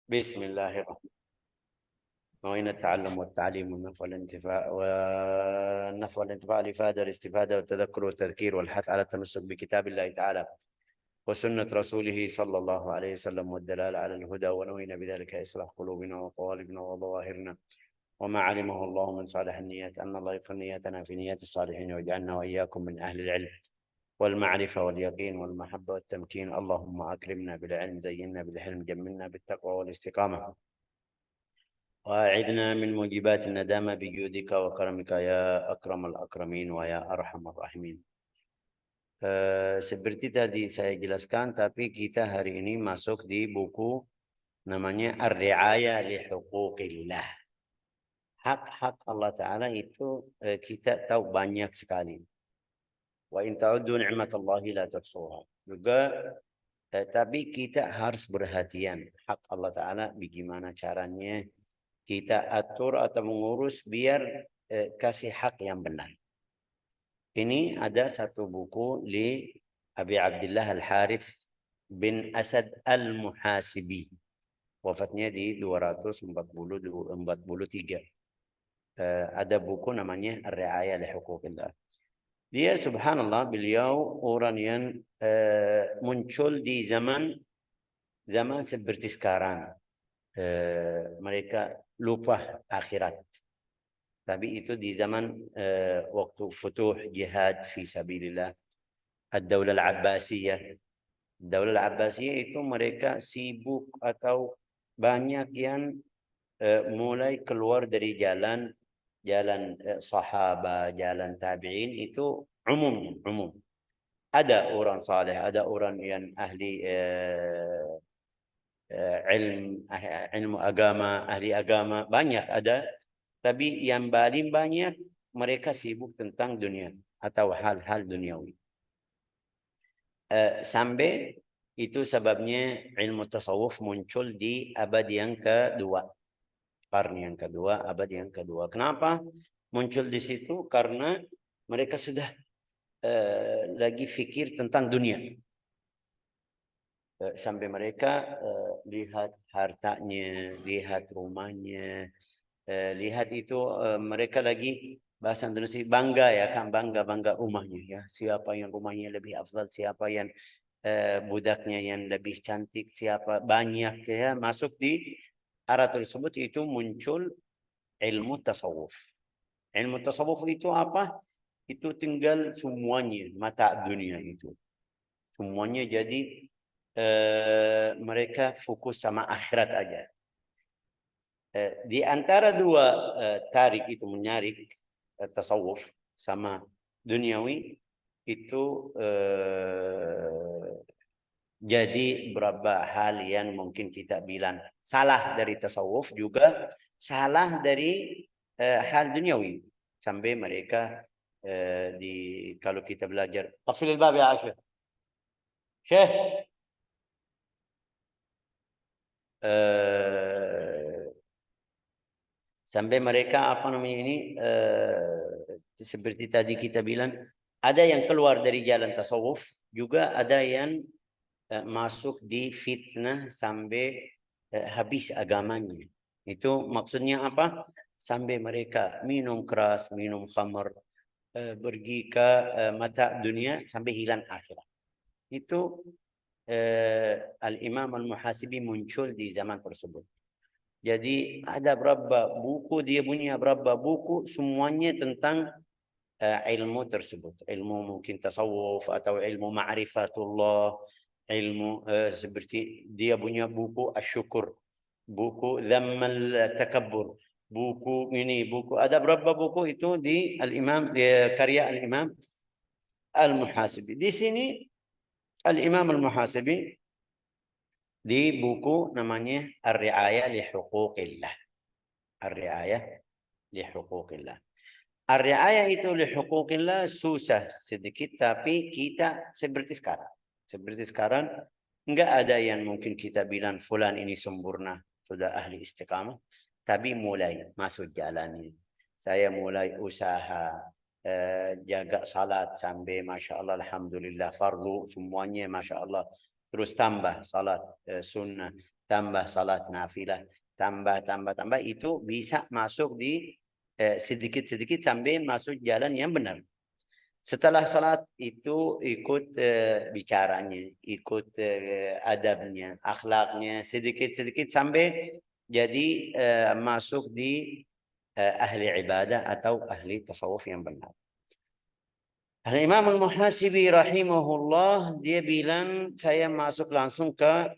Bismillahirrahmanirrahim. نوين التعلم والتعليم والنفع والانتفاع والنفع والانتفاع الإفادة والاستفادة والتذكر والتذكير والحث على التمسك بكتاب الله تعالى وسنة رسوله صلى الله عليه وسلم والدلالة على الهدى، ونوينا بذلك إصلاح قلوبنا وقوالبنا وظواهرنا وما علمه الله من صالح النيات، أن الله يدخل نياتنا في نيات الصالحين ويجعلنا وإياكم من أهل العلم والمعرفة واليقين والمحبة والتمكين. اللهم أكرمنا بالعلم، زينا بالحلم، جملنا بالتقوى والاستقامة، وأعذنا من موجبات الندامة بجودك وكرمك يا أكرم الأكرمين ويا أرحم الراحمين. Seperti tadi saya jelaskan, tapi kita hari ini masuk di buku namanya Ar-Ri'ayah li Huquqillah. Hak-hak Allah Ta'ala itu kita tahu banyak sekali. Wa in ta'uddu ni'matallahi la tuhsuha. Juga tapi kita harus berhatian. Hak Allah Ta'ala bagaimana caranya kita atur atau mengurus biar kasih hak yang benar. Ini ada satu buku li Abi Abdullah Al-Harith bin Asad Al-Muhasibi. Wafatnya di 243. Ada buku namanya Ar-Ri'ayah li Huquqillah. Dia subhanallah, beliau orang yang muncul di zaman seperti sekarang. Mereka lupa akhirat. Tapi itu di zaman waktu futuh jihad fi sabilillah, ad-Daulah al-Abbasiyah. Daulah al-Abbasiyah itu mereka sibuk atau banyak yang mulai keluar dari jalan sahabat, jalan tabi'in, itu umum. Ada orang saleh, ada orang yang ahli ilmu agama, ahli agama, banyak ada. Tapi yang paling banyak mereka sibuk tentang dunia atau hal-hal duniawi. Sampai itu sebabnya ilmu tasawuf muncul di abad yang kedua, karni yang kedua, abad yang kedua. Kenapa muncul di situ? Karena mereka sudah lagi fikir tentang dunia. Sampai mereka lihat hartanya, lihat rumahnya, lihat itu mereka lagi bahasa Indonesia bangga ya kan, bangga rumahnya ya, siapa yang rumahnya lebih afdal, siapa yang budaknya yang lebih cantik, siapa banyak ya masuk di arah tersebut. Itu muncul ilmu tasawuf. Ilmu tasawuf itu apa? Itu tinggal semuanya mata dunia itu semuanya jadi mereka fokus sama akhirat aja. Di antara dua tarik itu, menyarik tasawuf sama duniawi, itu jadi beberapa hal yang mungkin kita bilang salah dari tasawuf, juga salah dari hal duniawi. Sampai mereka kalau kita belajar qafil al-bab ya Aisyah Syekh, sampai mereka apa namanya ini seperti tadi kita bilang, ada yang keluar dari jalan tasawuf, juga ada yang masuk di fitnah sampai habis agamanya. Itu maksudnya apa? Sampai mereka minum keras, minum khamr, pergi ke mata dunia sampai hilang akhirat. Itu Al-Imam Al-Muhasibi muncul di zaman tersebut. Jadi ada berapa buku, dia punya berapa buku, semuanya tentang ilmu tersebut. Ilmu mungkin tasawuf atau ilmu ma'rifatullah, ilmu seperti dia punya buku Asy-Syukur, buku Dhammal Takabbur, buku ini, buku ada berapa buku itu di Al-Imam, karya Al-Imam Al-Muhasibi. Di sini Al-Imam Al-Muhasibi di buku namanya Ar-Ri'ayah li Huquqillah. Ar-Ri'ayah li Huquqillah. Ar-Ri'ayah itu li Huquqillah susah sedikit, tapi kita seperti sekarang. Seperti sekarang enggak ada yang mungkin kita bilang fulan ini sempurna, sudah ahli istiqamah, tapi mulai masuk jalannya. Saya mulai usaha jaga salat sampai Masya Allah, Alhamdulillah, fardu semuanya Masya Allah. Terus tambah salat sunnah, tambah salat nafilah, tambah, itu bisa masuk di sedikit-sedikit sampai masuk jalan yang benar. Setelah salat itu ikut bicaranya, ikut adabnya, akhlaknya, sedikit-sedikit sampai jadi masuk di ahli ibadah atau ahli tasawuf yang benar. Al-Imam Al-Muhasibi rahimahullah, dia bilang, saya masuk langsung ke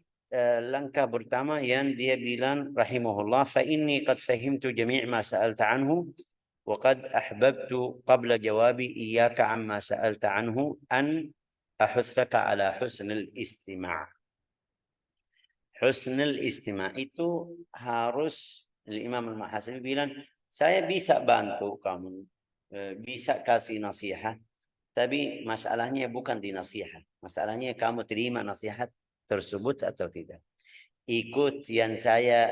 langkah pertama yang dia bilang rahimahullah, fa inni qad fahimtu jami' ma sa'alta anhu wa qad ahbabtu qabla jawabi iyyaka amma sa'alta anhu an ahuthaka ala husnul istima'. Husnul istima' itu harus Imam Al-Muhasibi bilang, saya bisa bantu kamu, bisa kasih nasihat, tapi masalahnya bukan di nasihat. Masalahnya kamu terima nasihat tersebut atau tidak. Ikut yang saya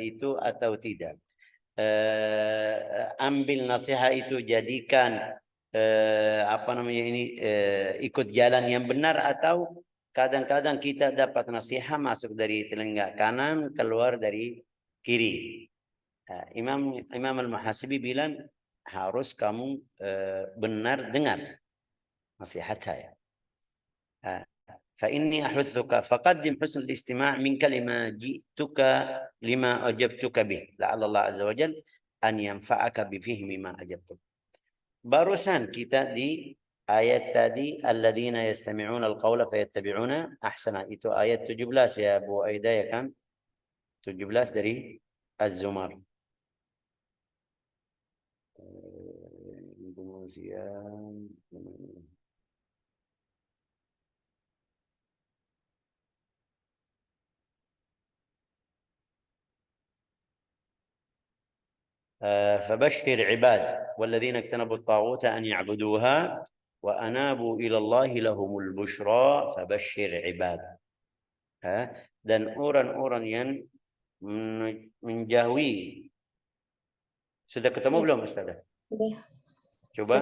itu atau tidak. Ambil nasihat itu jadikan ikut jalan yang benar, atau kadang-kadang kita dapat nasihat masuk dari telinga kanan keluar dari kiri. Imam Al-Muhasibi bilang harus kamu benar dengar nasihat saya. فإني أحثك فقدم حسن الاستماع منك لما جئتك لما أجبتك به لعل الله عز وجل أن ينفعك بفهم ما أجبتك. Barusan kita di ayat tadi, alladzina yastami'una al-qawla fayattabi'una ahsana, itu ayat 17 ya Bu Aida ya kan? 17 dari Az-Zumar. فبشر عباد والذين اجتنبوا الطاغوت أن يعبدوها وأنابوا إلى الله لهم البشرى فبشر عباد. Dan orang-orang yang menjauhi. Sudah ketemu belum Ustazah? Sudah. Coba.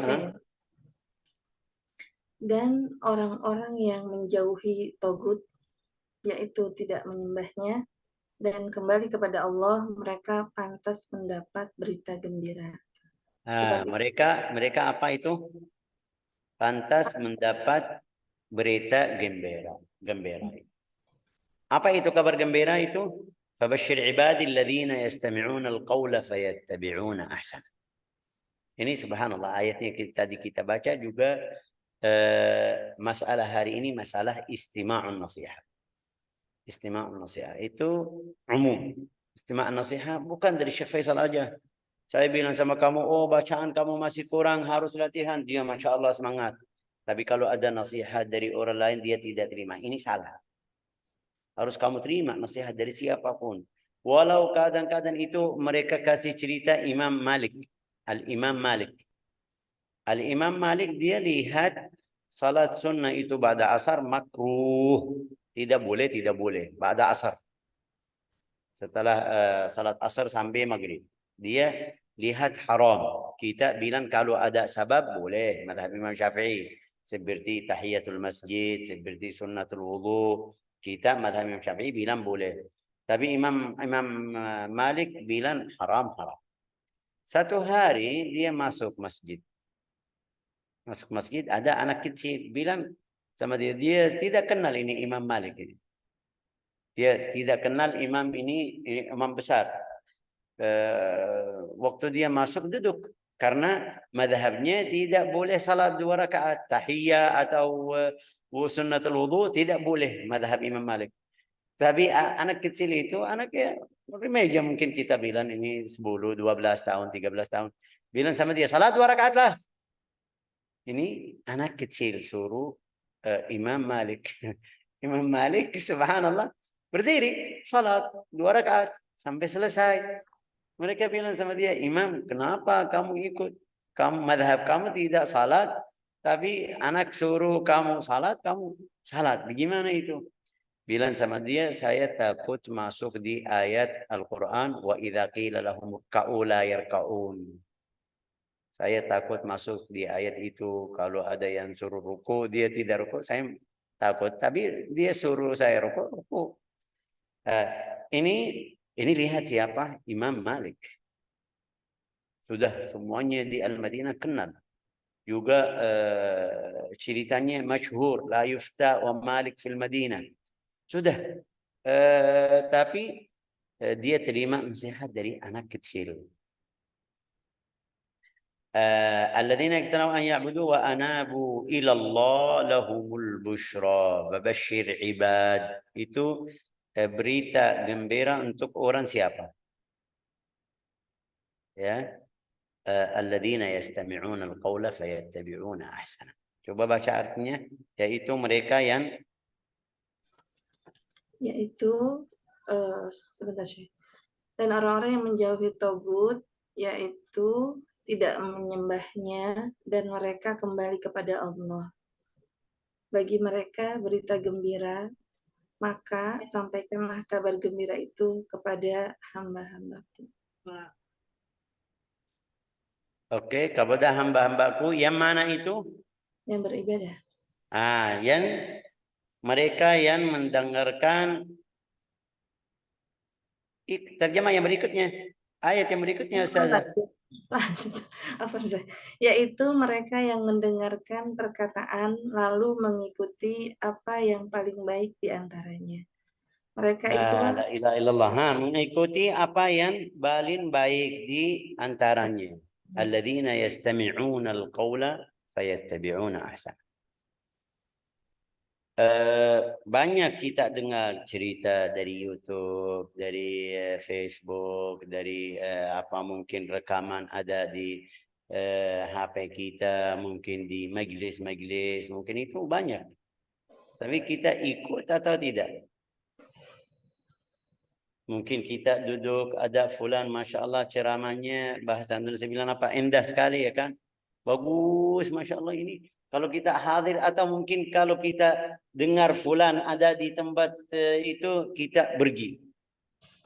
Dan orang-orang yang menjauhi togut, yaitu tidak menyembahnya, dan kembali kepada Allah, mereka pantas mendapat berita gembira. Mereka apa itu? Pantas mendapat berita gembira. Apa itu kabar gembira itu? Fabashshir ibadi alladhina yastami'una al-qawla fayattabi'una ahsana. Ini subhanallah, ayatnya tadi kita baca juga masalah hari ini masalah istima'un nasihat. Istima'un nasihat itu umum. Istima'un nasihat bukan dari Syekh Faisal aja. Saya bilang sama kamu, oh bacaan kamu masih kurang, harus latihan. Dia Masya Allah semangat. Tapi kalau ada nasihat dari orang lain, dia tidak terima. Ini salah. Harus kamu terima nasihat dari siapapun. Walau kadang-kadang itu mereka kasih cerita Imam Malik. Al-Imam Malik. Al-Imam Malik dia lihat salat sunnah itu ba'da asar makruh. Tidak boleh. Ba'da asar. Setelah salat asar sampai maghrib. Dia lihat haram. Kita bilang kalau ada sabab boleh. Madhab Imam Syafi'i. Seperti tahiyatul masjid, seperti sunnatul wudu. Kita madhab Imam Syafi'i bilang boleh. Tapi Imam Malik bilang haram. Satu hari dia masuk masjid. Ada anak kecil bilang sama dia tidak kenal ini Imam Malik ini. Dia tidak kenal imam ini imam besar. Waktu dia masuk duduk karena madhabnya tidak boleh salat 2 rakaat tahiyya atau sunnatul wudu, tidak boleh madhab Imam Malik. Tapi anak kecil itu anaknya remaja, mungkin kita bilang ini 10, 12 tahun, 13 tahun. Bilang sama dia salat 2 rakaat lah. Ini anak kecil suruh Imam Malik. Imam Malik subhanallah berdiri salat 2 rakaat sampai selesai. Mereka bilang sama dia, Imam, kenapa kamu ikut? Madhab kamu tidak salat, tapi anak suruh kamu salat, kamu salat. Bagaimana itu? Bilang sama dia, saya takut masuk di ayat Al-Quran, wa idza qila lahum ruk'u la yarka'un. Saya takut masuk di ayat itu. Kalau ada yang suruh ruku, dia tidak ruku, saya takut. Tapi dia suruh saya ruku. Ini lihat siapa? Imam Malik. Sudah semuanya di Al-Madinah kenal. Juga ceritanya masyhur, la yufta wa Malik fil Madinah. Sudah. Tapi dia terima nasihat dari anak kecil. الذين اجتنبوا أن يعبدوا وأنابوا إلى الله لهم البشرى فبشر عباد. Itu berita gembira untuk orang siapa? Ya, الذين يستمعون القول فيتبعون أحسنه. Coba baca artinya, yaitu mereka yang sebentar sih. Dan orang-orang yang menjauhi togut, yaitu tidak menyembahnya, dan mereka kembali kepada Allah. Bagi mereka berita gembira, maka sampaikanlah kabar gembira itu kepada hamba-hambaku. Oke, kepada hamba-hambaku yang mana itu? Yang beribadah. Yang mereka yang mendengarkan. Terjemah yang berikutnya, ayat yang berikutnya, Ustazah. Yaitu mereka yang mendengarkan perkataan lalu mengikuti apa yang paling baik di antaranya. Mereka itulah La ilaha illallah. Mengikuti apa yang paling baik di antaranya. Alladzina yastami'una al-qawla fayattabi'una ahsan. Banyak kita dengar cerita dari YouTube, dari Facebook, dari apa mungkin rekaman ada di HP kita, mungkin di majlis-majlis, mungkin itu banyak. Tapi kita ikut atau tidak? Mungkin kita duduk, ada fulan, Masya Allah ceramahnya, bahasa Indonesia bilang apa, indah sekali ya kan? Bagus, Masya Allah ini. Kalau kita hadir atau mungkin kalau kita dengar fulan ada di tempat itu, kita pergi.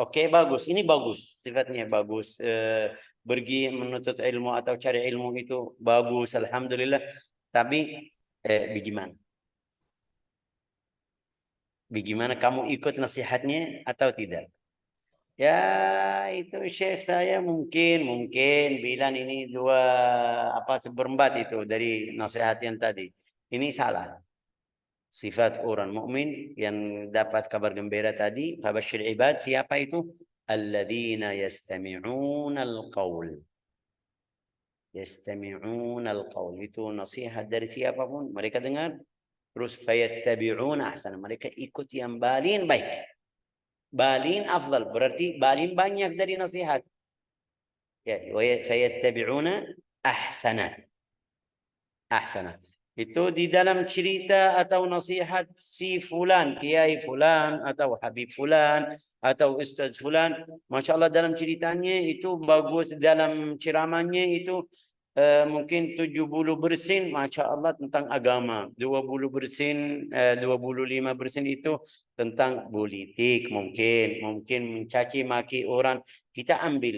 Oke, bagus. Ini bagus. Sifatnya bagus. Pergi menuntut ilmu atau cari ilmu itu bagus. Alhamdulillah. Tapi bagaimana? Bagaimana kamu ikut nasihatnya atau tidak? Ya, itu Syekh saya mungkin bilang ini dua seperempat itu dari nasihat yang tadi. Ini salah. Sifat orang mukmin yang dapat kabar gembira tadi, fabashshir ibad, siapa itu? Alladzina yastami'una al-qaul. Yastami'una al-qaul. Itu nasihat dari siapapun, mereka dengar terus fayattabi'una ahsana, mereka ikut yang paling baik. Balin afdal, berarti balin banyak dari nasihat. Ya, fayattabi'una ahsana. Ahsana. Itu di dalam cerita atau nasihat si fulan, kiai fulan atau habib fulan atau ustaz fulan, Masya Allah dalam ceritanya itu bagus, dalam ceramahnya itu mungkin 70% Masya Allah tentang agama, 25% itu tentang politik, mungkin mencaci maki orang. Kita ambil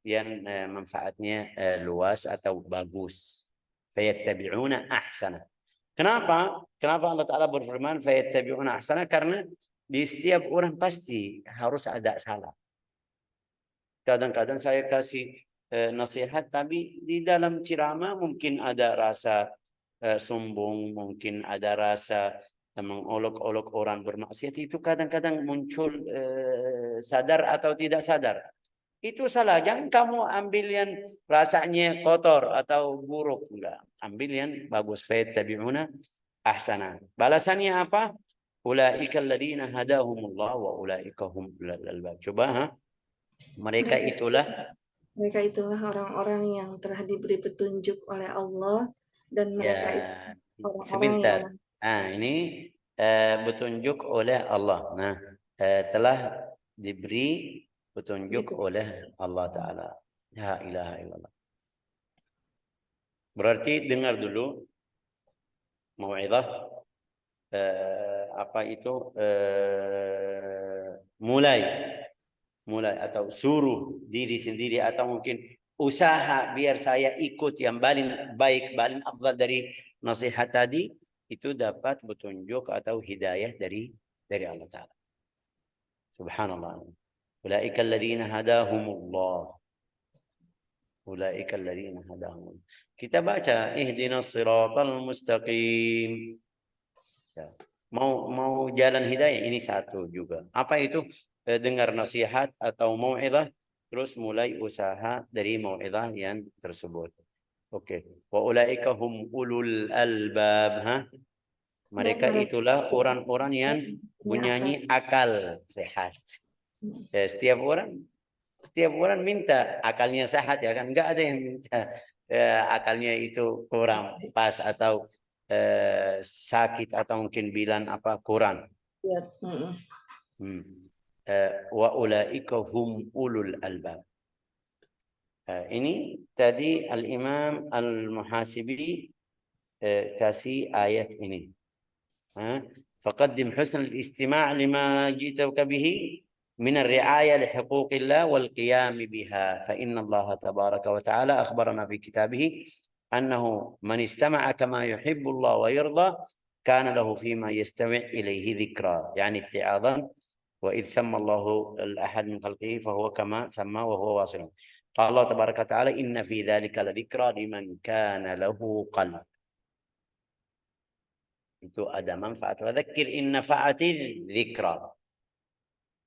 yang manfaatnya luas atau bagus. Fayattabi'una ahsana. Kenapa Allah Ta'ala berfirman fayattabi'una ahsana? Karena di setiap orang pasti harus ada salah. Kadang-kadang saya kasih nasihat, tapi di dalam ceramah mungkin ada rasa sombong, mungkin ada rasa mengolok-olok orang bermaksiat. Itu kadang-kadang muncul sadar atau tidak sadar. Itu salah. Jangan kamu ambil yang rasanya kotor atau buruk. Enggak. Ambil yang bagus. Fayattabi'una ahsana. Balasannya apa? Ulaika alladziina hadahumullah wa ulaika hum ulul albab. Coba Mereka itulah orang-orang yang telah diberi petunjuk oleh Allah, dan mereka itu orang-orang sebentar. yang Ini petunjuk oleh Allah. Nah, telah diberi petunjuk oleh Allah Ta'ala. La ilaha illallah. Berarti dengar dulu mau'izah, mulai atau suruh diri sendiri atau mungkin usaha biar saya ikut yang paling baik, paling afdal dari nasihat tadi, itu dapat petunjuk atau hidayah dari Allah Ta'ala. Subhanallah. Ulaika alladziina hadahumullah. Ulaika alladziina hadahumullah. Kita baca ihdinas siratal mustaqim. Ya. Mau jalan hidayah ini satu juga. Apa itu? Dengar nasihat atau mau'izah, terus mulai usaha dari mau'izah yang tersebut. Oke. Wa ulaika hum ulul albab. Ha? Mereka itulah orang-orang yang punya akal sehat. Ya, setiap orang minta akalnya sehat, ya kan? Enggak ada yang minta akalnya itu kurang pas atau sakit atau mungkin bilang apa kurang. Ya. Wa ulaika hum ulul albab. Ini tadi Al-Imam Al-Muhasibi kasih ayat ini. فقدم حسن الاستماع لما جئتك به من الرعاية لحقوق الله والقيام بها فإن الله تبارك وتعالى أخبرنا في كتابه أنه من استمع كما يحب الله ويرضى كان له فيما يستمع إليه ذكرى يعني اتعاظا وإذ سمى الله الأحد من خلقه فهو كما سمى وهو واصل. قال الله تبارك وتعالى إن في ذلك لذكرى لمن كان له قلب. Itu ada manfaat. Wadzakir in nafa'atil dzikra.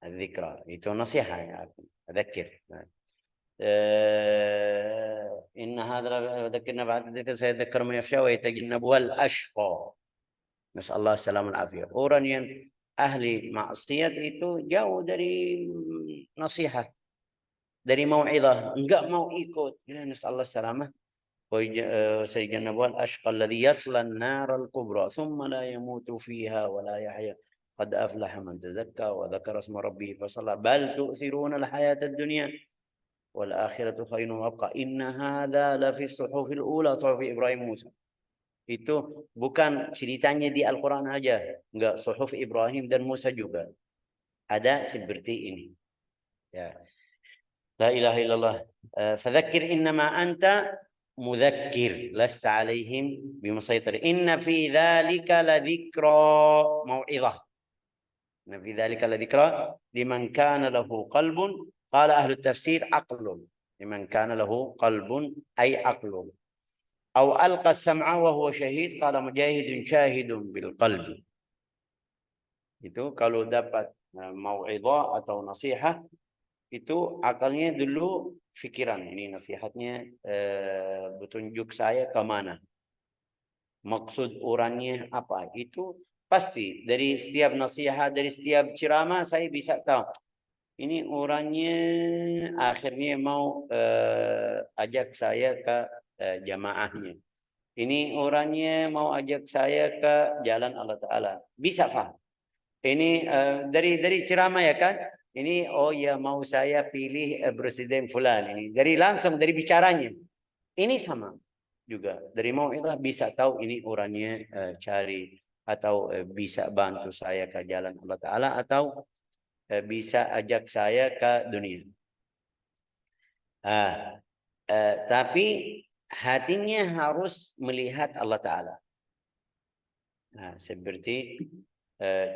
Dzikra itu nasihat ya. Wadzakir. Inna hadza wadzakir nafa'atil dzikra sayadhakkaru man yakhsha wa yatajannabuhal ashqa. Nasallahu salamul afiyah. Orang yang ahli maksiat itu jauh dari nasihat, dari mau'izah, enggak mau ikut. Ya nasallahu salamah. وسيجنبها الأشقى الذي يصلى النار الكبرى ثم لا يموت فيها ولا يحيا قد أفلح من تزكى وذكر اسم ربه فصلى بل تؤثرون الحياة الدنيا والآخرة خير وأبقى إن هذا لفي الصحف الأولى صحف إبراهيم موسى. Itu bukan ceritanya di Al-Quran aja, enggak, suhuf Ibrahim dan Musa juga ada seperti ini. Ya. La ilaha illallah. Fadzakir innama anta مذكر لست عليهم بمسيطر إن في ذلك لذكرى موعظة إن في ذلك لذكرى لمن كان له قلب قال أهل التفسير عقل لمن كان له قلب أي عقل أو ألقى السمع وهو شهيد قال مجاهد شاهد بالقلب. Itu kalau dapat mau'izah atau nasihat itu akalnya dulu fikiran ini nasihatnya petunjuk saya ke mana, maksud orangnya apa, itu pasti dari setiap nasihat, dari setiap ceramah saya bisa tahu ini orangnya akhirnya mau ajak saya ke jamaahnya, ini orangnya mau ajak saya ke jalan Allah Ta'ala, bisa paham ini dari ceramah ya kan. Ini oh ya mau saya pilih presiden fulan ini langsung dari bicaranya. Ini sama juga dari mau'izah bisa tahu ini orangnya cari atau bisa bantu saya ke jalan Allah Ta'ala atau bisa ajak saya ke dunia. Tapi hatinya harus melihat Allah Ta'ala. Seperti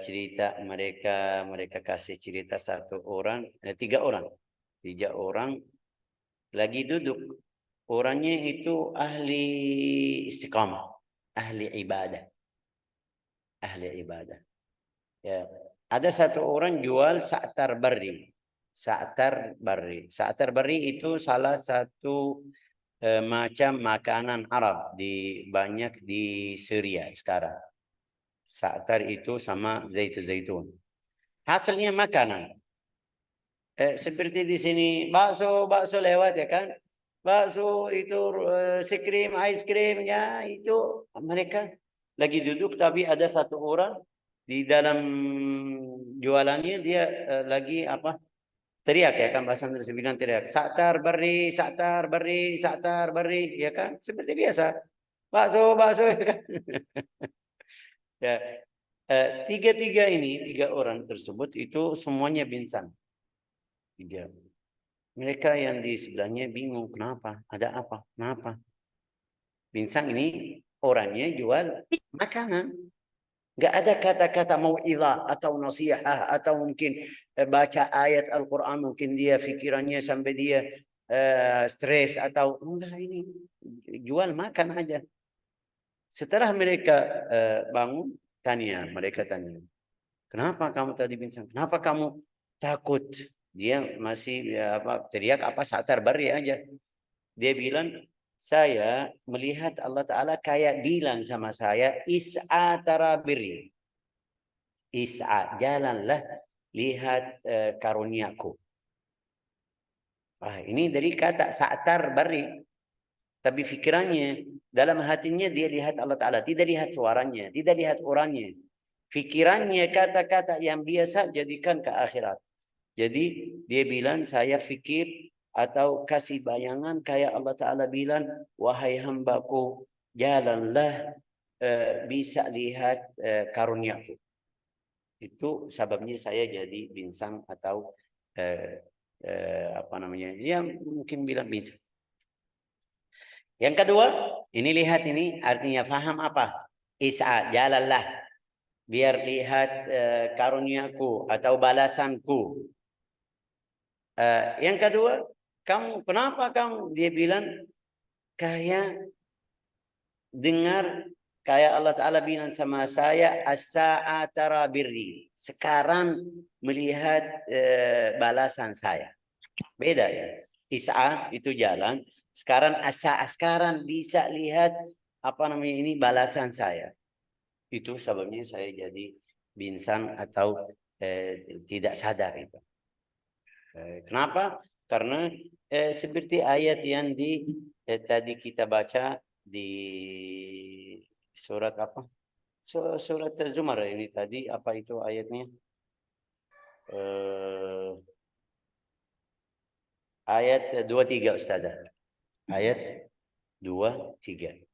cerita mereka kasih cerita tiga orang lagi duduk, orangnya itu ahli istiqamah, ahli ibadah ya. Ada satu orang jual sa'tar barri itu salah satu macam makanan Arab banyak di Syria sekarang. Sa'tar itu sama zaitun. Hasilnya makanan. Seperti di sini bakso lewat ya kan. Bakso itu krim, ice cream ya itu mereka lagi duduk tapi ada satu orang di dalam jualannya dia lagi apa? Teriak ya kan, bahasa Indonesia bilang teriak. Sa'tar barri ya kan? Seperti biasa. Bakso ya kan. Ya, tiga orang tersebut itu semuanya pingsan. Tiga. Mereka yang di sebelahnya bingung kenapa, ada apa, kenapa? Pingsan ini orangnya jual makanan. Nggak ada kata-kata mau'izah atau nasihat atau mungkin baca ayat Al-Quran mungkin dia pikirannya sampai dia stres atau enggak, ini jual makan aja. Setelah mereka bangun, mereka tanya, kenapa kamu tadi pingsan? Kenapa kamu takut? Dia masih teriak satar bari aja. Dia bilang, saya melihat Allah Ta'ala kayak bilang sama saya, is'a tarabiri. Is'a, jalanlah, lihat karuniaku. Ini dari kata sa'tar bari. Tapi fikirannya, dalam hatinya dia lihat Allah Ta'ala. Tidak lihat suaranya, tidak lihat orangnya. Fikirannya kata-kata yang biasa jadikan ke akhirat. Jadi dia bilang, saya fikir atau kasih bayangan kayak Allah Ta'ala bilang, wahai hambaku, jalanlah bisa lihat karuniaku. Itu sebabnya saya jadi binsang atau ya mungkin bilang binsang. Yang kedua, ini lihat ini artinya faham apa? Is'a, jalanlah. Biar lihat karuniaku atau balasanku. Yang kedua, kenapa kamu? Dia bilang, kayak dengar, kayak Allah Ta'ala bilang sama saya, as-sa'a tara birri. Sekarang melihat balasan saya. Beda ya. Is'a itu jalan. Sekarang sekarang bisa lihat ini balasan saya. Itu sebabnya saya jadi binsan atau tidak sadar itu. Kenapa? Karena seperti ayat yang tadi kita baca di surat apa? Surat Az-Zumar ini tadi apa itu ayatnya? Ayat 23 Ustazah. Ayat 23.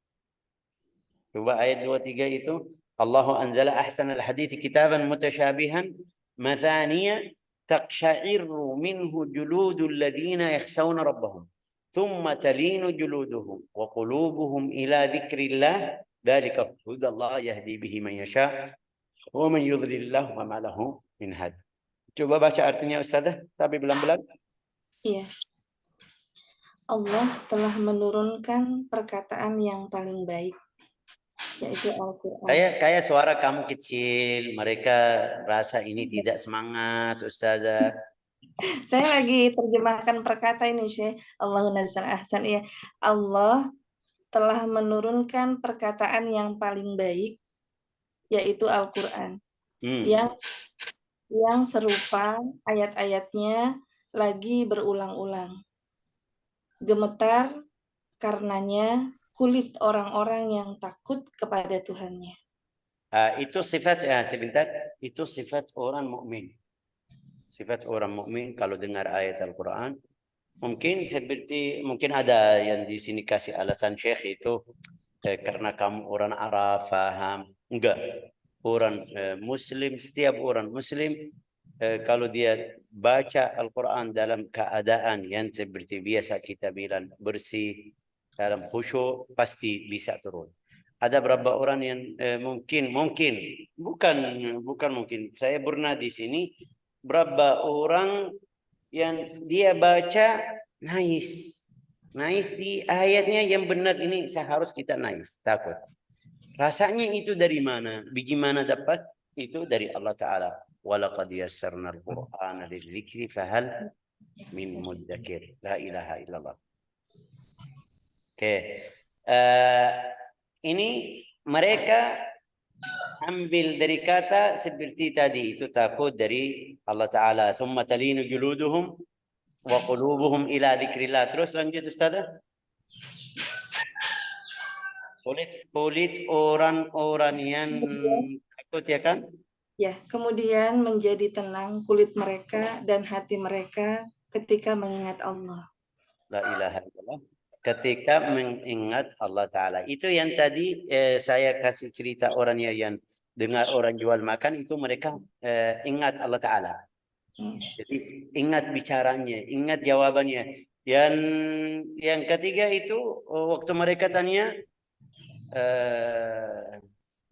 Coba ayat 23 itu, Allahu anzala ahsanal hadithi kitaban mutasyabihan mathaniya taqsha'irru minhu juludul ladhina yakhshawna rabbahum thumma talinu juluduhum wa qulubuhum ila dhikrillah dhalika hudallah yahdi bihi man yasha wa man yudlilillah wa ma lahu min had. Coba baca artinya Ustazah, tapi belang-belang. Iya. Allah telah menurunkan perkataan yang paling baik, yaitu Al-Quran. Kayak suara kamu kecil, mereka rasa ini tidak semangat, Ustazah. Saya lagi terjemahkan perkata ini, Syekh. Allahu nazzal ahsan. Ya, Allah telah menurunkan perkataan yang paling baik, yaitu Al-Quran. Yang serupa ayat-ayatnya lagi berulang-ulang. Gemetar karenanya kulit orang-orang yang takut kepada Tuhannya. Itu sifat sebentar. Itu sifat orang mukmin. Sifat orang mukmin kalau dengar ayat Al-Quran, mungkin ada yang di sini kasih alasan Syekh itu karena kamu orang Arab paham. Enggak. Orang Muslim, setiap orang Muslim kalau dia baca Al-Quran dalam keadaan yang seperti biasa kita bilang bersih, dalam khusyuk, pasti bisa turun. Ada beberapa orang yang mungkin bukan mungkin. Saya pernah di sini berapa orang yang dia baca nangis di ayatnya yang benar ini seharus kita nangis, takut. Rasanya itu dari mana? Bagaimana dapat? Itu dari Allah Ta'ala. Walaqad yassarna al-Qur'ana lidzikri fahal min mudzakir. La ilaha illallah. Oke. Ini mereka ambil dari kata seperti tadi, itu takut dari Allah Ta'ala. Thumma talinu juluduhum wa qulubuhum ila dzikrillah. Terus lanjut Ustaz. Kulit orang-orang yang takut, ya kan? Ya, kemudian menjadi tenang kulit mereka dan hati mereka ketika mengingat Allah. La ilaha illallah. Ketika mengingat Allah Ta'ala. Itu yang tadi saya kasih cerita orangnya yang dengar orang jual makan, itu mereka ingat Allah Ta'ala. Jadi ingat bicaranya, ingat jawabannya. Yang ketiga itu waktu mereka tanya,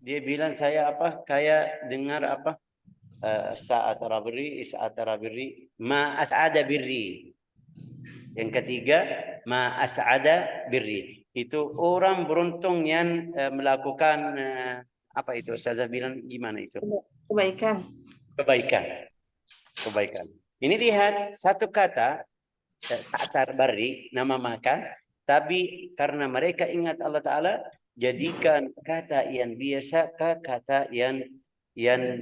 Dia bilang saya apa? Kayak dengar apa? Saat rabri, saat rabri, ma as'ada birri. Yang ketiga, ma as'ada birri. Itu orang beruntung yang melakukan apa itu? Ustazah bilang gimana itu? Kebaikan. Kebaikan. Kebaikan. Ini lihat satu kata sa'tar bari, nama makan, tapi karena mereka ingat Allah Ta'ala, jadikan kata yang biasa ke kata yang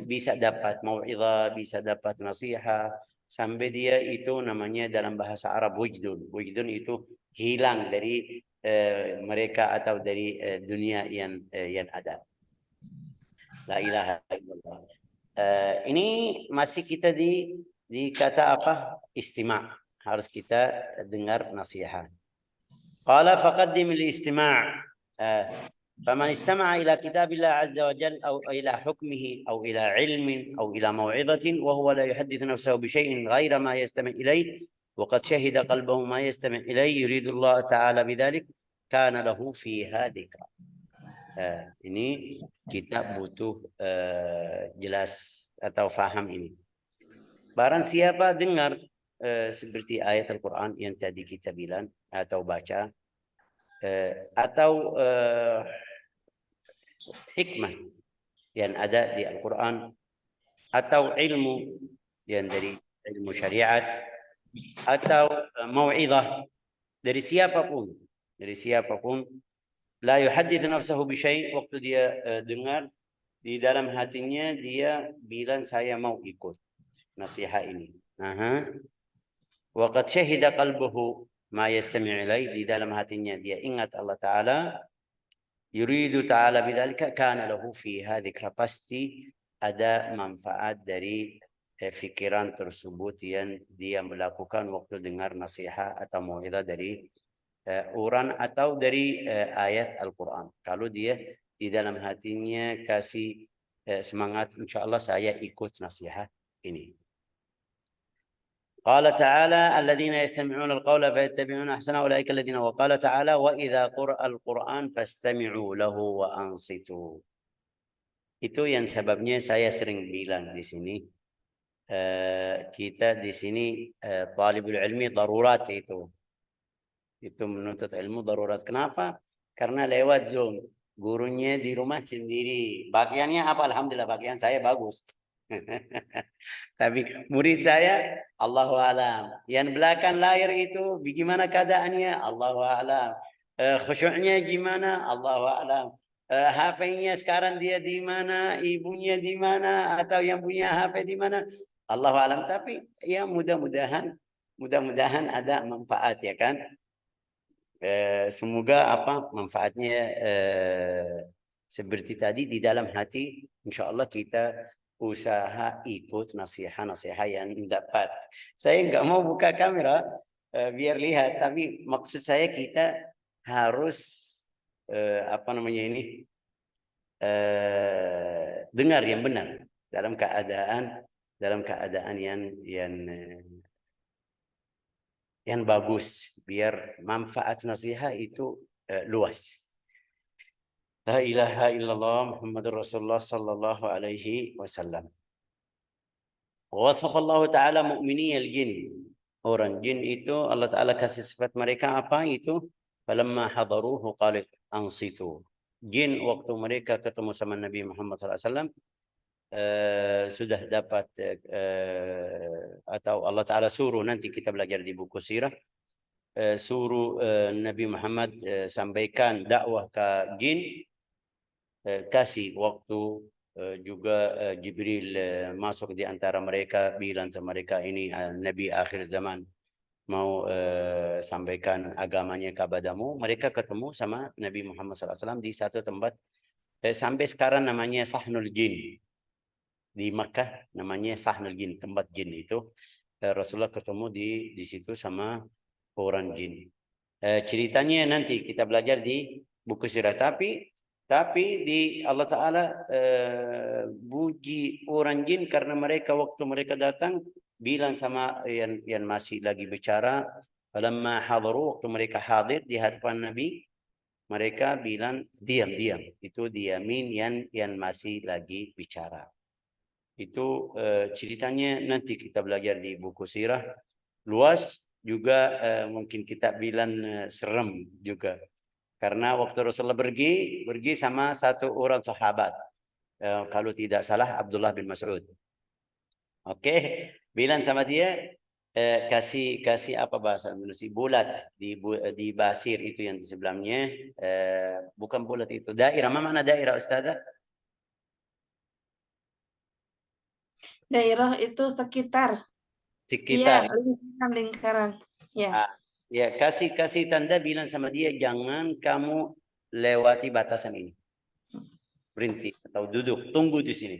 bisa dapat mau'izah, bisa dapat nasihat, sampai dia itu namanya dalam bahasa Arab wujdun. Wujdun itu hilang dari mereka atau dari dunia yang ada. La ilaha illallah. Ini masih kita di kata apa? Istima'. Harus kita dengar nasihat. Qala faqaddim al-istima'. فمن استمع إلى كتاب الله عز وجل أو إلى حكمه أو إلى علم أو إلى موعظة وهو لا يحدث نفسه بشيء غير ما يستمع إليه وقد شهد قلبه ما يستمع إليه يريد الله تعالى بذلك كان له فيها ذكرى. Ini kita butuh jelas atau faham ini. Barang siapa dengar seperti ayat Al-Quran yang tadi kita bilang atau baca atau hikmah yang ada di Al-Quran atau ilmu yang dari ilmu syariat atau mau'izah dari siapapun la yuhaddithu nafsahu bi syai', waktu dia dengar di dalam hatinya dia bilang saya mau ikut nasihat ini. Wa qad syahida qalbuhu ma yastami' ilai, di dalam hatinya dia ingat Allah Ta'ala, yuridu ta'ala bidzalika kana lahu fiha dzikra, pasti ada manfaat dari fikiran tersebut yang dia melakukan waktu dengar nasihat atau mau'izah dari orang atau dari ayat Al-Quran. Kalau dia di dalam hatinya kasih semangat, insyaallah saya ikut nasihat ini. قال تعالى الذين يستمعون القول فيتبعون أحسنه أولئك الذين, وقال تعالى وإذا قرأ القرآن فاستمعوا له وأنصتوا. Itu yang sebabnya saya sering bilang di sini, kita di sini talibul ilmi darurat itu menuntut ilmu darurat. Kenapa? Karena lewat Zoom, gurunya di rumah sendiri. Bagiannya apa? Alhamdulillah bagian saya bagus. Tapi murid saya Allahu alam. Yang belakang layar itu bagaimana keadaannya? Allahu alam. Khusyuknya gimana? Allahu alam. HP-nya sekarang dia di mana? Ibunya di mana? Atau yang punya HP di mana? Allahu alam. Tapi ya mudah-mudahan ada manfaat, ya kan? Semoga apa manfaatnya seperti tadi di dalam hati, insyaallah kita usaha ikut nasihat yang dapat. Saya nggak mau buka kamera biar lihat, tapi maksud saya kita harus apa namanya ini dengar yang benar dalam keadaan yang bagus, biar manfaat nasihat itu luas. La ilaha illallah Muhammadur Rasulullah sallallahu alaihi wasallam. Wasafa Allah Ta'ala mu'miniyal jin. Orang jin itu Allah Ta'ala kasih sifat mereka apa itu? Falamma hadaruhu qalu ansitu. Jin waktu mereka ketemu sama Nabi Muhammad SAW sudah dapat atau Allah Ta'ala suruh, nanti kita belajar di buku sirah, suruh Nabi Muhammad sampaikan dakwah ke jin, kasih waktu juga Jibril masuk di antara mereka, bilang sama mereka ini Nabi akhir zaman mau sampaikan agamanya kepadamu. Mereka ketemu sama Nabi Muhammad SAW di satu tempat sampai sekarang namanya Sahnul Jin. Di Makkah namanya Sahnul Jin, tempat jin itu. Rasulullah ketemu di situ sama orang jin. Ceritanya nanti kita belajar di buku sirah. Tapi di Allah Ta'ala puji orang jin karena mereka waktu mereka datang bilang sama yang masih lagi bicara, falamma hadaru, waktu mereka hadir di hadapan Nabi, mereka bilang diam. Itu diamin yang masih lagi bicara. Itu ceritanya nanti kita belajar di buku sirah. Luas juga mungkin kita bilang serem juga. Karena waktu Rasulullah pergi sama satu orang sahabat. Kalau tidak salah Abdullah bin Mas'ud. Oke, bilang sama dia kasih apa bahasa Indonesia bulat di basir itu yang di sebelahnya bukan bulat itu daerah. Mana daerah Ustazah? Daerah itu sekitar. Sekitar. Iya, lingkaran. Ya. Ya, kasih tanda bilang sama dia jangan kamu lewati batasan ini. Berhenti atau duduk, tunggu di sini.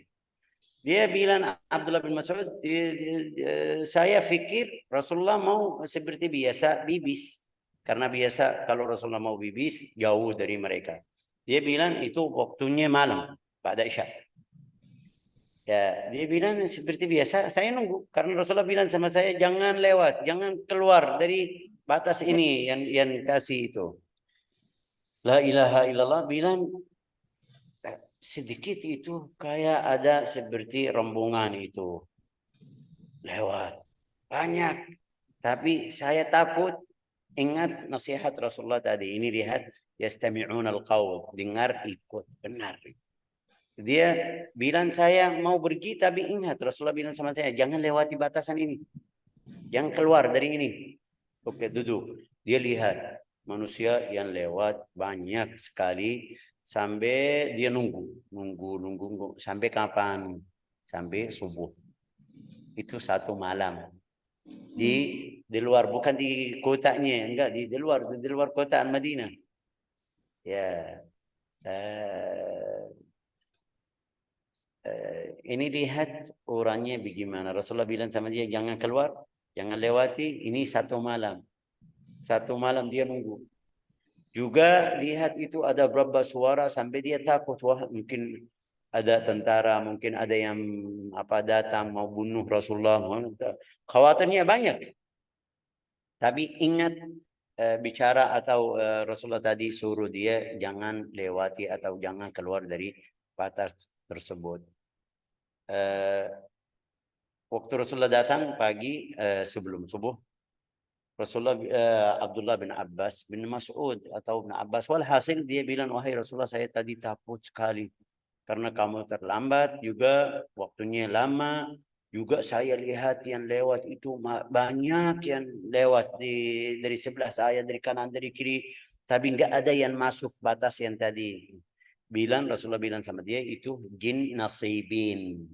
Dia bilang Abdullah bin Mas'ud, saya pikir Rasulullah mau seperti biasa bibis. Karena biasa kalau Rasulullah mau bibis jauh dari mereka. Dia bilang itu waktunya malam, pada Isya. Ya, dia bilang seperti biasa, saya nunggu karena Rasulullah bilang sama saya jangan lewat, jangan keluar dari batas ini yang kasih itu. La ilaha illallah bilang sedikit itu kayak ada seperti rombongan itu lewat banyak, tapi saya takut. Ingat nasihat Rasulullah tadi. Ini lihat yastami'una al-qaul, dengar ikut benar. Dia bilang saya mau pergi tapi ingat Rasulullah bilang sama saya jangan lewati batasan ini. Jangan keluar dari ini. Oke, duduk. Dia lihat manusia yang lewat banyak sekali sampai dia nunggu sampai kapan? Sampai subuh. Itu satu malam. Di luar, bukan di kotanya, enggak di luar kota Madinah. Ya. Ini lihat orangnya bagaimana. Rasulullah bilang sama dia jangan keluar, jangan lewati. Ini satu malam. Satu malam dia nunggu. Juga lihat itu ada berapa suara sampai dia takut. Wah, mungkin ada tentara, mungkin ada yang datang mau bunuh Rasulullah. Khawatirnya banyak. Tapi ingat bicara atau Rasulullah tadi suruh dia jangan lewati atau jangan keluar dari batas tersebut. Waktu Rasulullah datang pagi sebelum subuh, Rasulullah Abdullah bin Abbas bin Mas'ud atau bin Abbas walhasil dia bilang wahai Rasulullah saya tadi takut sekali karena kamu terlambat juga waktunya lama juga saya lihat yang lewat itu banyak yang lewat dari sebelah saya dari kanan dari kiri tapi enggak ada yang masuk batas yang tadi Rasulullah bilang sama dia itu jin nasibin.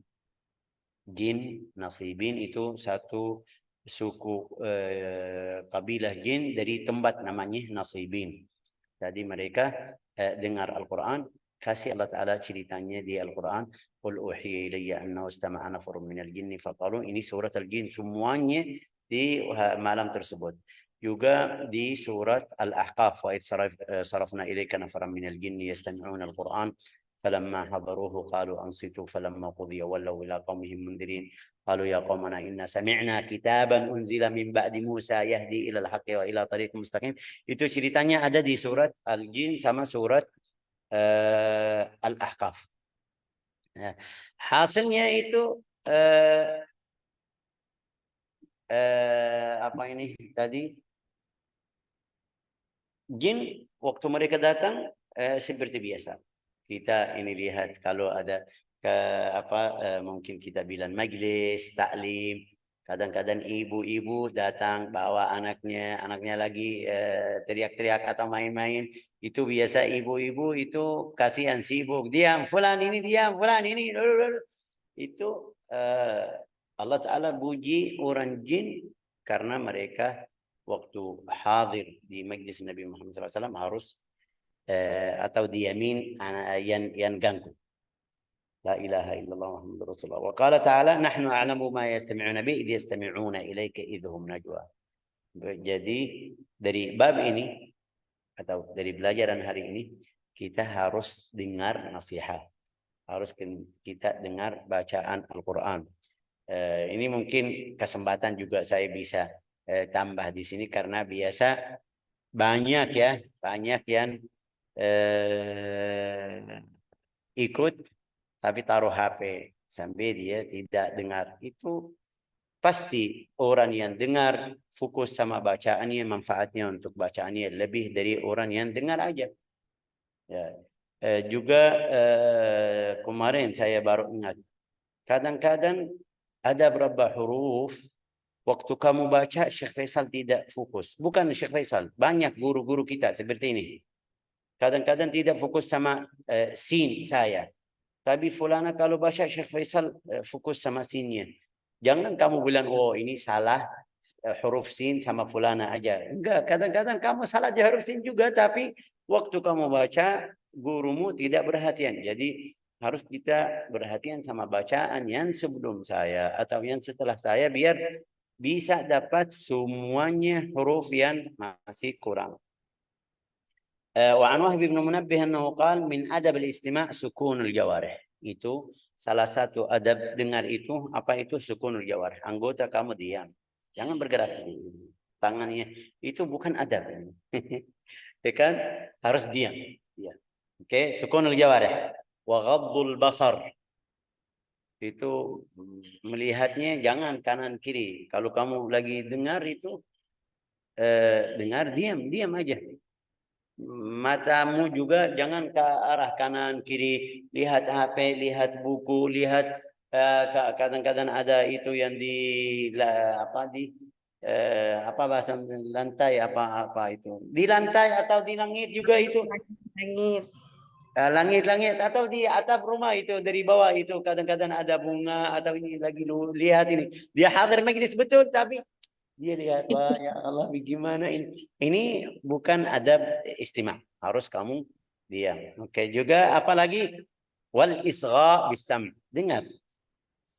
Jin nasibin itu satu suku kabilah jin dari tempat namanya nasibin. Jadi mereka dengar Al-Quran, kasih Allah Ta'ala ceritanya di Al-Quran. Qul uhiya ilayya annahu istama'a nafarun minal jinni faqalu. Ini surat Al-Jin semuanya di malam tersebut. Juga di surat Al-Ahqaf wa sarafna ilayka nafaran minal jinni yastami'una Al-Quran. فلما حضروه قالوا أنصتوا فلما قضي ولوا إلى قومهم منذرين قالوا يا قومنا إنا سمعنا كتابا أنزل من بعد موسى يهدي إلى الحق وإلى طريق مستقيم. Itu ceritanya ada di surat Al-Jin sama surat Al-Ahqaf. Hasilnya itu apa ini tadi? Jin waktu mereka datang seperti biasa. Kita ini lihat kalau ada mungkin kita bilang majlis taklim, kadang-kadang ibu-ibu datang bawa anaknya lagi teriak-teriak atau main-main, itu biasa ibu-ibu itu kasihan sibuk, diam fulan ini, diam fulan ini, itu Allah Ta'ala puji orang jin karena mereka waktu hadir di majlis Nabi Muhammad SAW harus atau diamin yang ganggu. La ilaha illallah Muhammadur Rasulullah. Wa qala ta'ala nahnu a'lamu ma yastami'una bi idh yastami'una ilaika idhum najwa. Jadi dari bab ini atau dari pelajaran hari ini kita harus dengar nasihat. Harus kita dengar bacaan Al-Qur'an. Ini mungkin kesempatan juga saya bisa tambah di sini karena biasa banyak yang ikut tapi taruh HP sampai dia tidak dengar. Itu pasti orang yang dengar fokus sama bacaannya, manfaatnya untuk bacaannya lebih dari orang yang dengar aja. Ya. Juga kemarin saya baru ingat, kadang-kadang ada beberapa huruf waktu kamu baca Syekh Faisal tidak fokus. Bukan Syekh Faisal, banyak guru-guru kita seperti ini. Kadang-kadang tidak fokus sama sin saya. Tapi fulana kalau baca Syekh Faisal fokus sama sinnya. Jangan kamu bilang, oh ini salah huruf sin sama fulana aja. Enggak, kadang-kadang kamu salah di huruf sin juga, tapi waktu kamu baca gurumu tidak perhatian. Jadi harus kita perhatian sama bacaan yang sebelum saya atau yang setelah saya biar bisa dapat semuanya huruf yang masih kurang. وعن وهب بن منبه أنه قال من أدب الاستماع سكون الجوارح. Itu salah satu adab dengar itu apa itu sukunul jawarih. Anggota kamu diam. Jangan bergerak. Tangannya itu bukan adab. Ya kan? Harus diam. Ya. Oke, sukunul jawarih. Wa ghaddul basar. Itu melihatnya jangan kanan kiri. Kalau kamu lagi dengar itu dengar diam aja. Matamu juga jangan ke arah kanan kiri, lihat HP, lihat buku, lihat kadang-kadang ada itu yang di apa bahasa lantai apa itu di lantai atau di langit juga itu langit atau di atap rumah itu dari bawah itu kadang-kadang ada bunga atau ini lagi lihat ini dia hadir majlis betul tapi dia lihat, wah ya Allah bagaimana ini. Ini bukan adab istima. Harus kamu diam. Oke, juga apalagi wal isgha bisam. Dengar.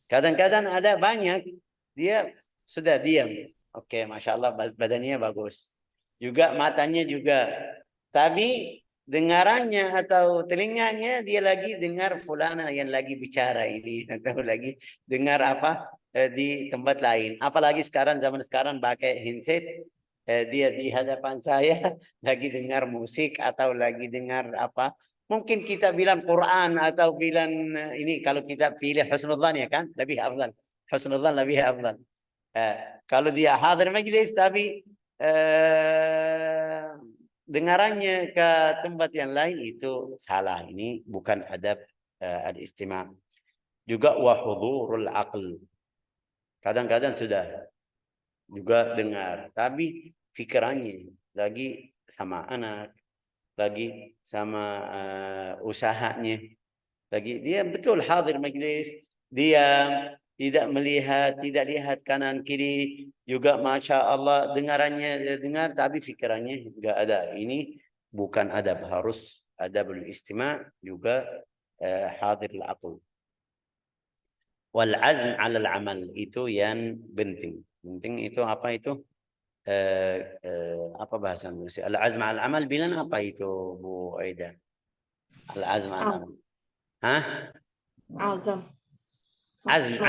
Kadang-kadang ada banyak dia sudah diam. Oke, Masya Allah badannya bagus. Juga matanya juga. Tapi dengarannya atau telinganya dia lagi dengar fulana yang lagi bicara ini atau lagi dengar apa di tempat lain. Apalagi zaman sekarang pakai headset, dia di hadapan saya lagi dengar musik atau lagi dengar apa. Mungkin kita bilang Quran atau bilang ini kalau kita pilih husnudzan ya kan lebih afdal. Husnudzan lebih afdal. Kalau dia hadir majlis tapi dengarannya ke tempat yang lain itu salah. Ini bukan adab al-istima'. Juga wahudurul aql. Kadang-kadang sudah juga dengar, tapi pikirannya lagi sama anak, lagi sama usahanya, lagi dia betul hadir majlis, diam, tidak melihat, tidak lihat kanan kiri, juga Masya Allah dengarannya dengar, tapi pikirannya enggak ada. Ini bukan adab, harus adabul istima' juga hadir al-aql. Wal azm 'ala al-amal itu yang penting. Penting itu apa itu? Apa bahasa Indonesia? Al-azm 'ala al-amal bilang apa itu Bu Aida? Al-azm 'ala al-amal. Hah? Azam. Azm.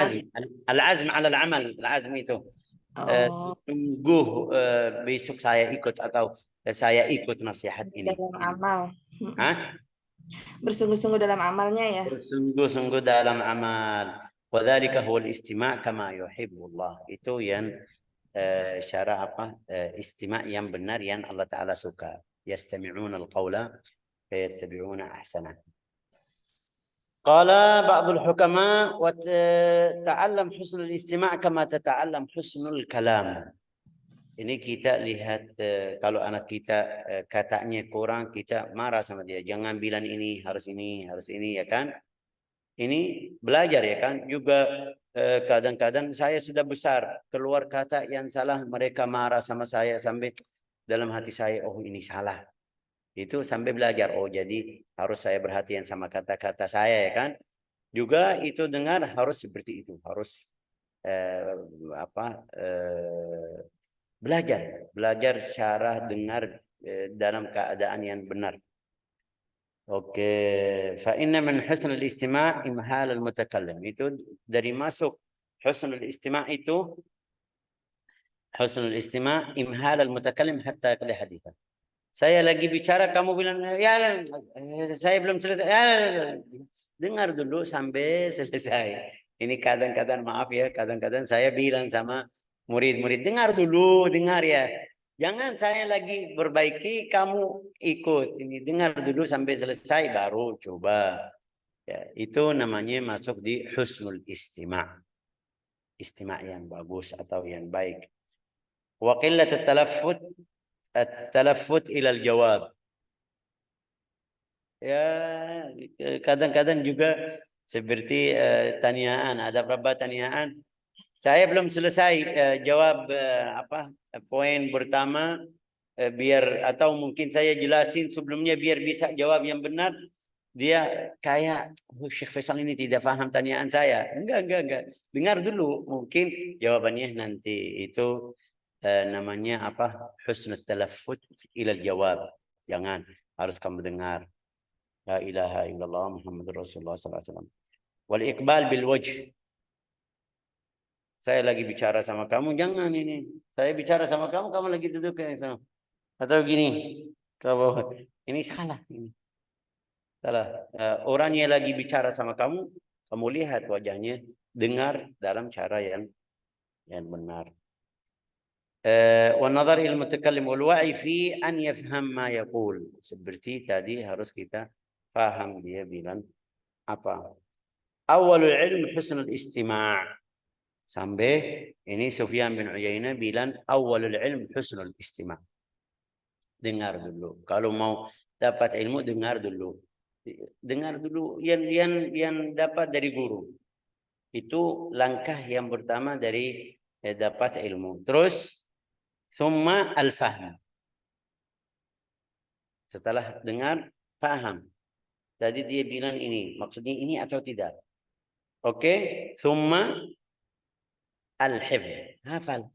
Al-azm 'ala al-amal. Al-azm itu sungguh besok saya ikut atau saya ikut nasihat ini. Dalam amal. Hah? Bersungguh-sungguh dalam amalnya ya. Bersungguh-sungguh dalam amal. وذلك هو الاستماع كما يحب الله. Itu yang cara apa istima' yang benar yang Allah Ta'ala suka. يستمعون القول فيتبعون أحسنه. قال بعض الحكماء وتعلم حسن الاستماع كما تتعلم حسن الكلام. Ini kita lihat kalau anak kita katanya kurang kita marah sama dia. Jangan bilang ini harus ini ya kan. Ini belajar ya kan. Juga kadang-kadang saya sudah besar keluar kata yang salah mereka marah sama saya sampai dalam hati saya oh ini salah. Itu sampai belajar oh jadi harus saya perhatian sama kata-kata saya ya kan. Juga itu dengar harus seperti itu harus belajar cara dengar dalam keadaan yang benar. Oke, fa inna min husnul istima' imhal al-mutakallim. Itu dari masuk husnul istima' itu husnul istima' imhal al-mutakallim hatta yaqdi hadithan. Saya lagi bicara, kamu bilang, ya saya belum selesai. Ya, dengar dulu sampai selesai. Ini kadang-kadang maaf ya, kadang-kadang saya bilang sama murid-murid, dengar dulu, dengar ya. Jangan saya lagi perbaiki, kamu ikut. Ini dengar dulu sampai selesai, baru coba. Ya, itu namanya masuk di husnul istima'. Istima' yang bagus atau yang baik. Wa qillat at-talaffut ila al-jawab. Ya, kadang-kadang juga seperti tanyaan, ada beberapa tanyaan. Saya belum selesai jawab poin pertama, biar atau mungkin saya jelasin sebelumnya biar bisa jawab yang benar. Dia kayak, Syekh Faisal ini tidak paham tanyaan saya. Enggak. Dengar dulu, mungkin jawabannya nanti. Itu namanya apa? Husnul talaffut ilal jawab. Jangan, harus kamu dengar. La ilaha illallah Muhammadur Rasulullah SAW. Wal iqbal bil wajh. Saya lagi bicara sama kamu, jangan ini. Saya bicara sama kamu, kamu lagi duduk kayak itu. Atau gini, kalau ini salah. Ini. Salah. Orangnya lagi bicara sama kamu, kamu lihat wajahnya, dengar dalam cara yang benar. والنظر إلى المتكلم والوعي في أن يفهم ما يقول. Seperti tadi harus kita paham dia bilang apa. Awalul ilm husnul istima'. Sampai ini Sufyan bin Uyainah bilang awalul ilm husnul istima'. Dengar dulu. Kalau mau dapat ilmu, dengar dulu. Dengar dulu yang dapat dari guru. Itu langkah yang pertama dari dapat ilmu. Terus summa al-fahm. Setelah dengar, paham. Tadi dia bilang ini, maksudnya ini atau tidak. Oke, summa al-hifz. Hafal.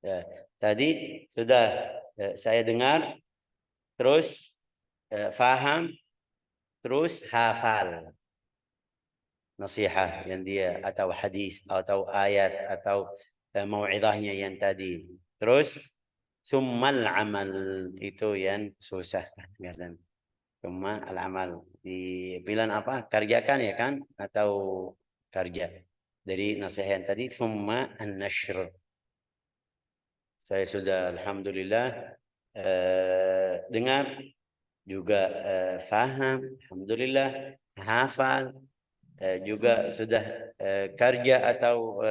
Ya, tadi sudah saya dengar, terus faham, terus hafal. Nasihat yang dia atau hadis atau ayat atau mau'izahnya yang tadi. Terus summal amal, itu yang susah kadang. Summa al-amal dibilang apa? Kerjakan ya kan atau kerja. Dari nasihat yang tadi summa an-nashr. Saya sudah alhamdulillah dengar juga faham, alhamdulillah hafal, juga sudah kerja atau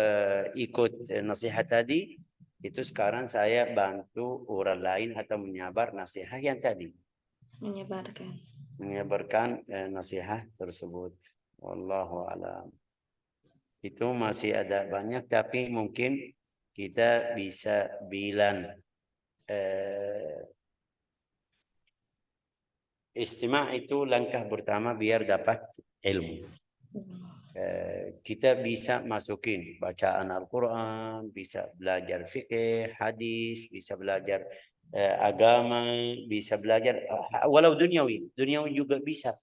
ikut nasihat tadi. Itu sekarang saya bantu orang lain atau menyebar nasihat yang tadi. Menyebarkan nasihat tersebut. Wallahu a'lam. Itu masih ada banyak, tapi mungkin kita bisa bilang istima' itu langkah pertama biar dapat ilmu. Kita bisa masukin bacaan Al-Quran, bisa belajar fikih, hadis, bisa belajar agama, bisa belajar walau duniawi juga bisa.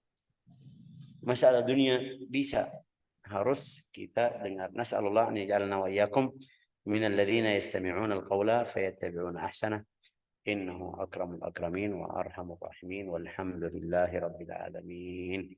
Masalah dunia bisa, harus kita dengar. Nas'alullah an yaj'alana wa iyyakum minal ladzina yastami'una al-qawla fayattabi'una ahsanah. Innahu akramul akramin wa arhamur rahimin walhamdulillahi rabbil alamin.